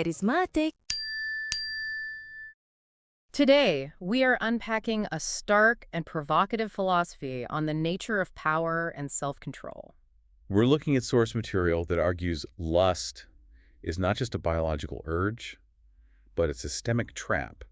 Karizmatik. Today, we are unpacking a stark and provocative philosophy on the nature of power and self-control. We're looking at source material that argues lust is not just a biological urge, but a systemic trap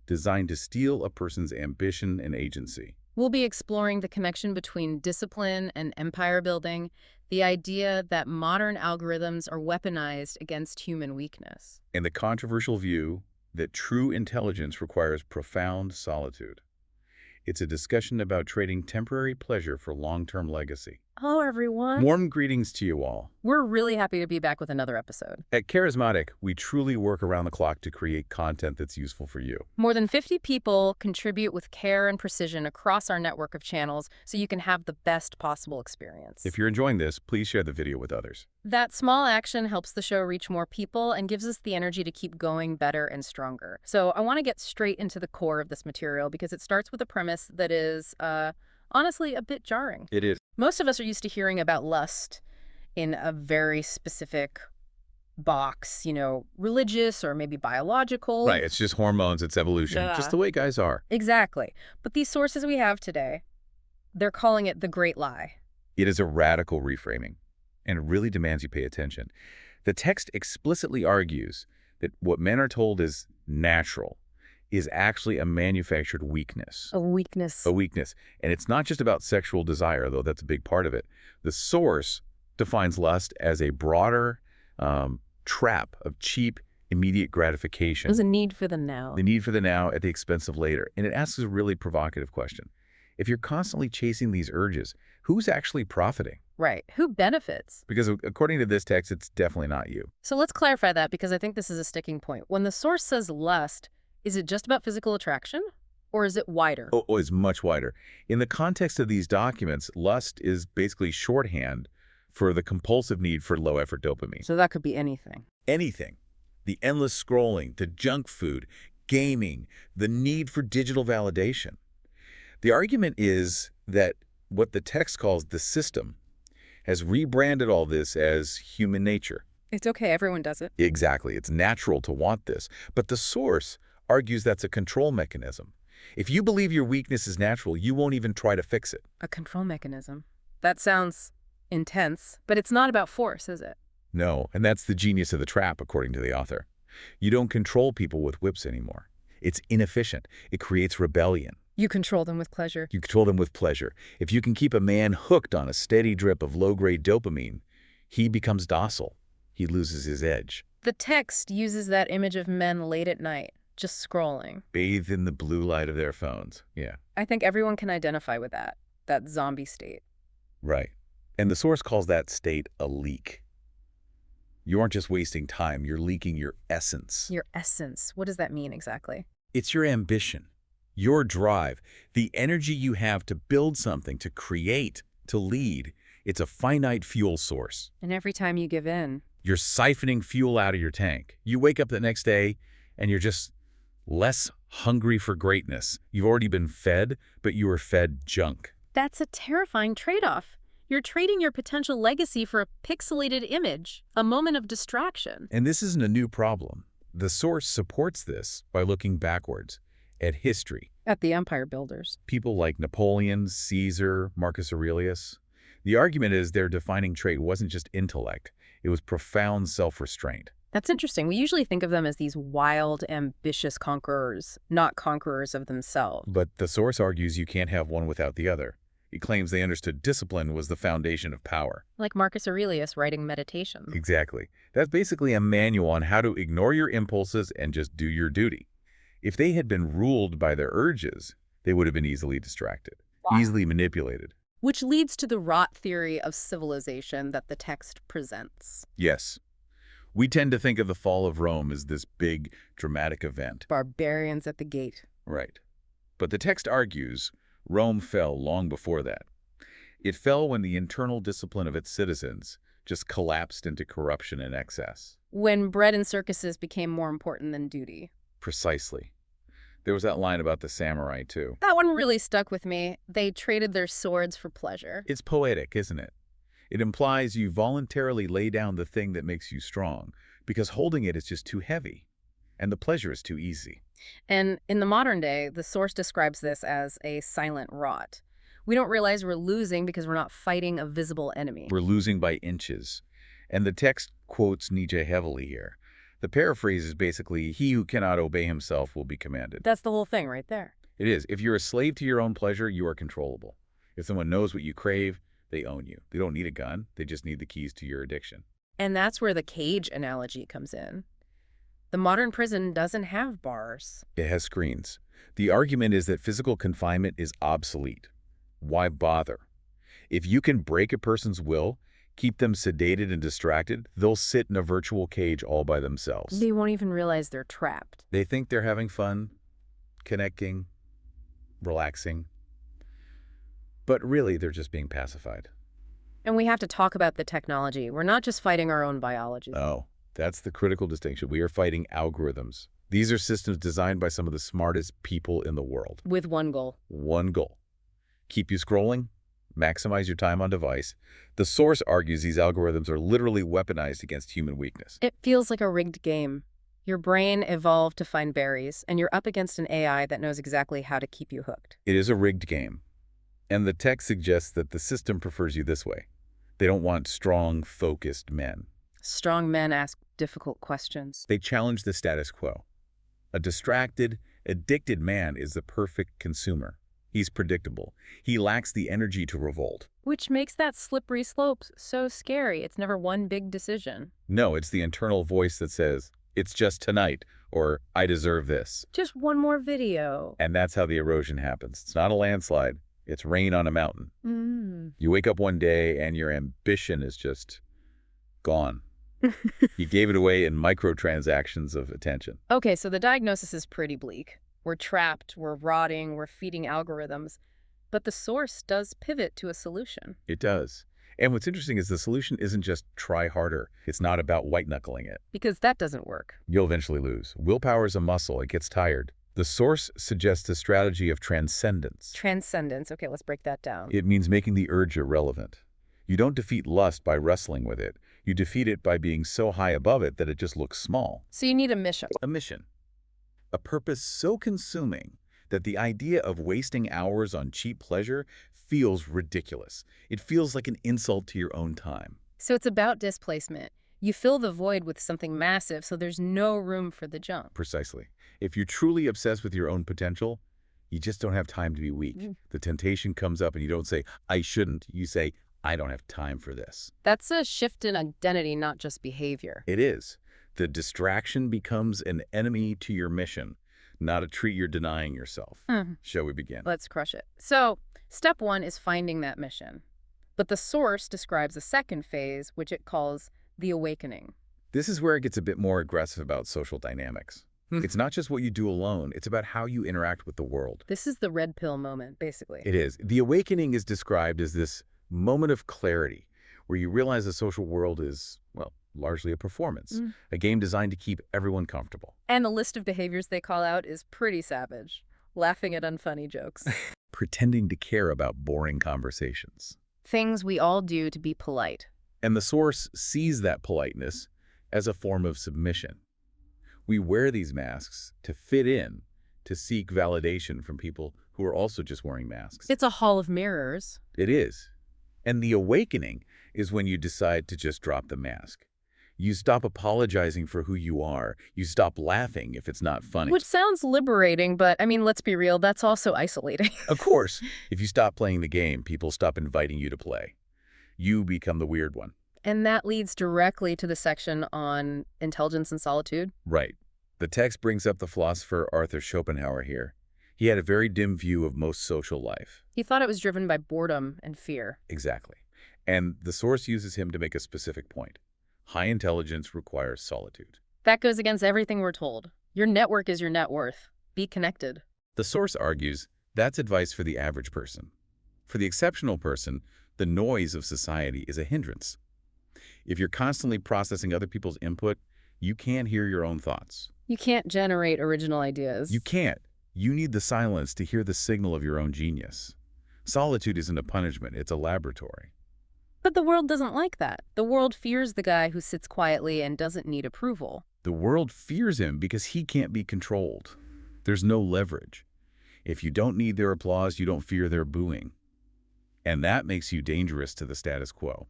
designed to steal a person's ambition and agency. We'll be exploring the connection between discipline and empire building, the idea that modern algorithms are weaponized against human weakness. And the controversial view that true intelligence requires profound solitude. It's a discussion about trading temporary pleasure for long-term legacy. Hello, everyone. Warm greetings to you all. We're really happy to be back with another episode. At Karizmatik, we truly work around the clock to create content that's useful for you. More than 50 people contribute with care and precision across our network of channels so you can have the best possible experience. If you're enjoying this, please share the video with others. That small action helps the show reach more people and gives us the energy to keep going better and stronger. So I want to get straight into the core of this material because it starts with a premise that is, honestly, a bit jarring. It is. Most of us are used to hearing about lust in a very specific box, religious or maybe biological. Right, it's just hormones, it's evolution, just the way guys are. Exactly. But these sources we have today, they're calling it the great lie. It is a radical reframing, and it really demands you pay attention. The text explicitly argues that what men are told is natural is actually a manufactured weakness. A weakness. A weakness. And it's not just about sexual desire, though that's a big part of it. The source defines lust as a broader trap of cheap, immediate gratification. There's a need for the now. The need for the now at the expense of later. And it asks a really provocative question. If you're constantly chasing these urges, who's actually profiting? Right. Who benefits? Because according to this text, it's definitely not you. So let's clarify that because I think this is a sticking point. When the source says lust, is it just about physical attraction, or is it wider? Oh, it's much wider. In the context of these documents, lust is basically shorthand for the compulsive need for low-effort dopamine. So that could be anything. Anything. The endless scrolling, the junk food, gaming, the need for digital validation. The argument is that what the text calls the system has rebranded all this as human nature. It's okay, everyone does it. Exactly. It's natural to want this. But the source argues that's a control mechanism. If you believe your weakness is natural, you won't even try to fix it. A control mechanism. That sounds intense, but it's not about force, is it? No, and that's the genius of the trap, according to the author. You don't control people with whips anymore. It's inefficient. It creates rebellion. You control them with pleasure. You control them with pleasure. If you can keep a man hooked on a steady drip of low-grade dopamine, he becomes docile. He loses his edge. The text uses that image of men late at night, just scrolling. Bathed in the blue light of their phones. Yeah. I think everyone can identify with that zombie state. Right. And the source calls that state a leak. You aren't just wasting time, you're leaking your essence. Your essence. What does that mean exactly? It's your ambition, your drive, the energy you have to build something, to create, to lead. It's a finite fuel source. And every time you give in, you're siphoning fuel out of your tank. You wake up the next day and you're just less hungry for greatness. You've already been fed, but you were fed junk. That's a terrifying trade-off. You're trading your potential legacy for a pixelated image, a moment of distraction. And this isn't a new problem. The source supports this by looking backwards at history. At the empire builders. People like Napoleon, Caesar, Marcus Aurelius. The argument is their defining trait wasn't just intellect, it was profound self-restraint. That's interesting. We usually think of them as these wild, ambitious conquerors, not conquerors of themselves. But the source argues you can't have one without the other. It claims they understood discipline was the foundation of power. Like Marcus Aurelius writing Meditations. Exactly. That's basically a manual on how to ignore your impulses and just do your duty. If they had been ruled by their urges, they would have been easily distracted, easily manipulated. Which leads to the rot theory of civilization that the text presents. Yes. We tend to think of the fall of Rome as this big, dramatic event. Barbarians at the gate. Right. But the text argues Rome fell long before that. It fell when the internal discipline of its citizens just collapsed into corruption and excess. When bread and circuses became more important than duty. Precisely. There was that line about the samurai, too. That one really stuck with me. They traded their swords for pleasure. It's poetic, isn't it? It implies you voluntarily lay down the thing that makes you strong because holding it is just too heavy, and the pleasure is too easy. And in the modern day, the source describes this as a silent rot. We don't realize we're losing because we're not fighting a visible enemy. We're losing by inches. And the text quotes Nietzsche heavily here. The paraphrase is basically, he who cannot obey himself will be commanded. That's the whole thing right there. It is. If you're a slave to your own pleasure, you are controllable. If someone knows what you crave, they own you. They don't need a gun. They just need the keys to your addiction. And that's where the cage analogy comes in. The modern prison doesn't have bars. It has screens. The argument is that physical confinement is obsolete. Why bother? If you can break a person's will, keep them sedated and distracted, they'll sit in a virtual cage all by themselves. They won't even realize they're trapped. They think they're having fun, connecting, relaxing. But really, they're just being pacified. And we have to talk about the technology. We're not just fighting our own biology. Oh, that's the critical distinction. We are fighting algorithms. These are systems designed by some of the smartest people in the world. With one goal. One goal. Keep you scrolling, maximize your time on device. The source argues these algorithms are literally weaponized against human weakness. It feels like a rigged game. Your brain evolved to find berries, and you're up against an AI that knows exactly how to keep you hooked. It is a rigged game. And the text suggests that the system prefers you this way. They don't want strong, focused men. Strong men ask difficult questions. They challenge the status quo. A distracted, addicted man is the perfect consumer. He's predictable. He lacks the energy to revolt. Which makes that slippery slope so scary. It's never one big decision. No, it's the internal voice that says, it's just tonight, or I deserve this. Just one more video. And that's how the erosion happens. It's not a landslide. It's rain on a mountain. You wake up one day and your ambition is just gone. You gave it away in microtransactions of attention. Okay, so the diagnosis is pretty bleak. We're trapped, we're rotting, we're feeding algorithms. But the source does pivot to a solution. It does. And what's interesting is the solution isn't just try harder. It's not about white-knuckling it. Because that doesn't work. You'll eventually lose. Willpower is a muscle. It gets tired. The source suggests a strategy of transcendence. Transcendence. Okay, let's break that down. It means making the urge irrelevant. You don't defeat lust by wrestling with it. You defeat it by being so high above it that it just looks small. So you need a mission. A mission. A purpose so consuming that the idea of wasting hours on cheap pleasure feels ridiculous. It feels like an insult to your own time. So it's about displacement. You fill the void with something massive, so there's no room for the jump. Precisely. If you're truly obsessed with your own potential, you just don't have time to be weak. The temptation comes up and you don't say, I shouldn't. You say, I don't have time for this. That's a shift in identity, not just behavior. It is. The distraction becomes an enemy to your mission, not a treat you're denying yourself. Shall we begin? Let's crush it. So, step one is finding that mission. But the source describes a second phase, which it calls the awakening. This is where it gets a bit more aggressive about social dynamics. It's not just what you do alone, it's about how you interact with the world. This is the red pill moment, basically. It is. The awakening is described as this moment of clarity where you realize the social world is, well, largely a performance, a game designed to keep everyone comfortable. And the list of behaviors they call out is pretty savage. Laughing at unfunny jokes. Pretending to care about boring conversations. Things we all do to be polite. And the source sees that politeness as a form of submission. We wear these masks to fit in, to seek validation from people who are also just wearing masks. It's a hall of mirrors. It is. And the awakening is when you decide to just drop the mask. You stop apologizing for who you are. You stop laughing if it's not funny. Which sounds liberating, but I mean, let's be real, that's also isolating. Of course, if you stop playing the game, people stop inviting you to play. You become the weird one. And that leads directly to the section on intelligence and solitude. Right. The text brings up the philosopher Arthur Schopenhauer here. He had a very dim view of most social life. He thought it was driven by boredom and fear. Exactly. And the source uses him to make a specific point. High intelligence requires solitude. That goes against everything we're told. Your network is your net worth. Be connected. The source argues that's advice for the average person. For the exceptional person, the noise of society is a hindrance. If you're constantly processing other people's input, you can't hear your own thoughts. You can't generate original ideas. You can't. You need the silence to hear the signal of your own genius. Solitude isn't a punishment, it's a laboratory. But the world doesn't like that. The world fears the guy who sits quietly and doesn't need approval. The world fears him because he can't be controlled. There's no leverage. If you don't need their applause, you don't fear their booing. And that makes you dangerous to the status quo.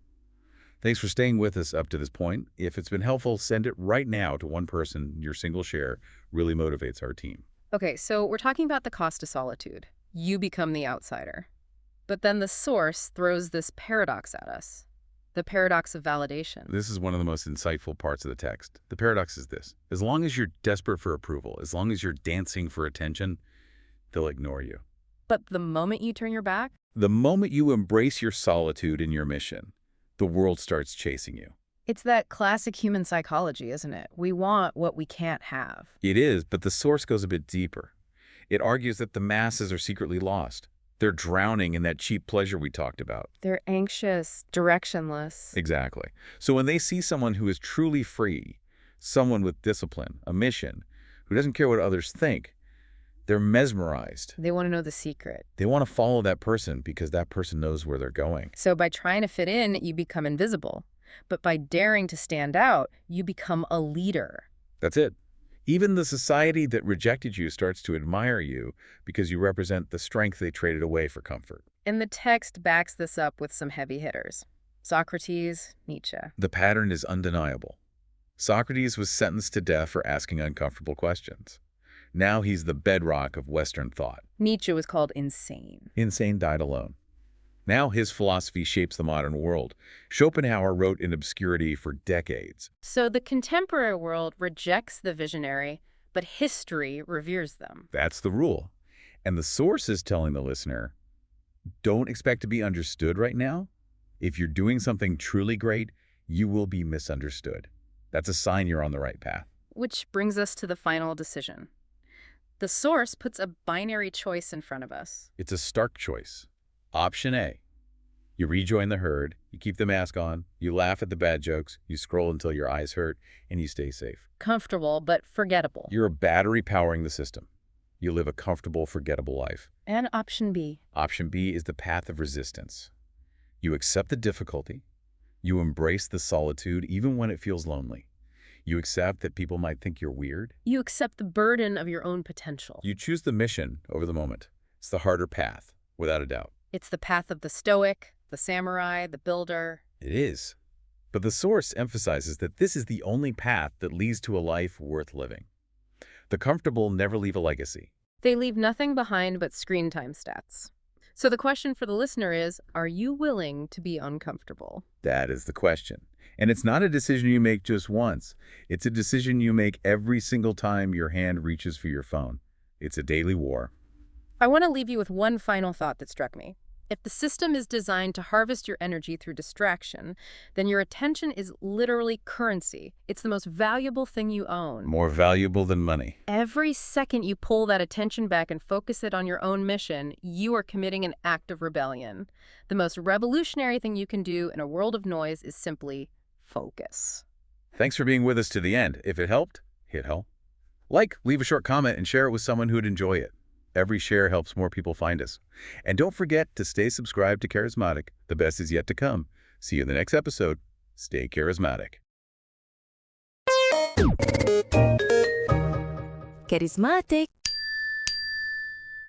Thanks for staying with us up to this point. If it's been helpful, send it right now to one person. Your single share really motivates our team. Okay, so we're talking about the cost of solitude. You become the outsider. But then the source throws this paradox at us. The paradox of validation. This is one of the most insightful parts of the text. The paradox is this. As long as you're desperate for approval, as long as you're dancing for attention, they'll ignore you. But the moment you turn your back, The moment you embrace your solitude and your mission, the world starts chasing you. it's that classic human psychology, isn't it? We want what we can't have. It is, but the source goes a bit deeper. It argues that the masses are secretly lost. They're drowning in that cheap pleasure we talked about. They're anxious, directionless. Exactly. So when they see someone who is truly free, someone with discipline, a mission, who doesn't care what others think, they're mesmerized. They want to know the secret. They want to follow that person because that person knows where they're going. So by trying to fit in, you become invisible. But by daring to stand out, you become a leader. That's it. Even the society that rejected you starts to admire you because you represent the strength they traded away for comfort. And the text backs this up with some heavy hitters. Socrates, Nietzsche. The pattern is undeniable. Socrates was sentenced to death for asking uncomfortable questions. Now he's the bedrock of Western thought. Nietzsche was called insane. Insane died alone. Now his philosophy shapes the modern world. Schopenhauer wrote in obscurity for decades. So the contemporary world rejects the visionary, but history reveres them. That's the rule. And the source is telling the listener, don't expect to be understood right now. If you're doing something truly great, you will be misunderstood. That's a sign you're on the right path. Which brings us to the final decision. The source puts a binary choice in front of us. It's a stark choice. Option A. You rejoin the herd, you keep the mask on, you laugh at the bad jokes, you scroll until your eyes hurt, and you stay safe. Comfortable, but forgettable. You're a battery powering the system. You live a comfortable, forgettable life. And option B. Option B is the path of resistance. You accept the difficulty. You embrace the solitude even when it feels lonely. You accept that people might think you're weird. You accept the burden of your own potential. You choose the mission over the moment. It's the harder path, without a doubt. It's the path of the stoic, the samurai, the builder. It is. But the source emphasizes that this is the only path that leads to a life worth living. The comfortable never leave a legacy. They leave nothing behind but screen time stats. So the question for the listener is, are you willing to be uncomfortable? That is the question. And it's not a decision you make just once. It's a decision you make every single time your hand reaches for your phone. It's a daily war. I want to leave you with one final thought that struck me. If the system is designed to harvest your energy through distraction, then your attention is literally currency. It's the most valuable thing you own. More valuable than money. Every second you pull that attention back and focus it on your own mission, you are committing an act of rebellion. The most revolutionary thing you can do in a world of noise is simply focus. Thanks for being with us to the end. If it helped, hit help. Like, leave a short comment, and share it with someone who'd enjoy it. Every share helps more people find us. And don't forget to stay subscribed to Karizmatik. The best is yet to come. See you in the next episode. Stay charismatic. Karizmatik.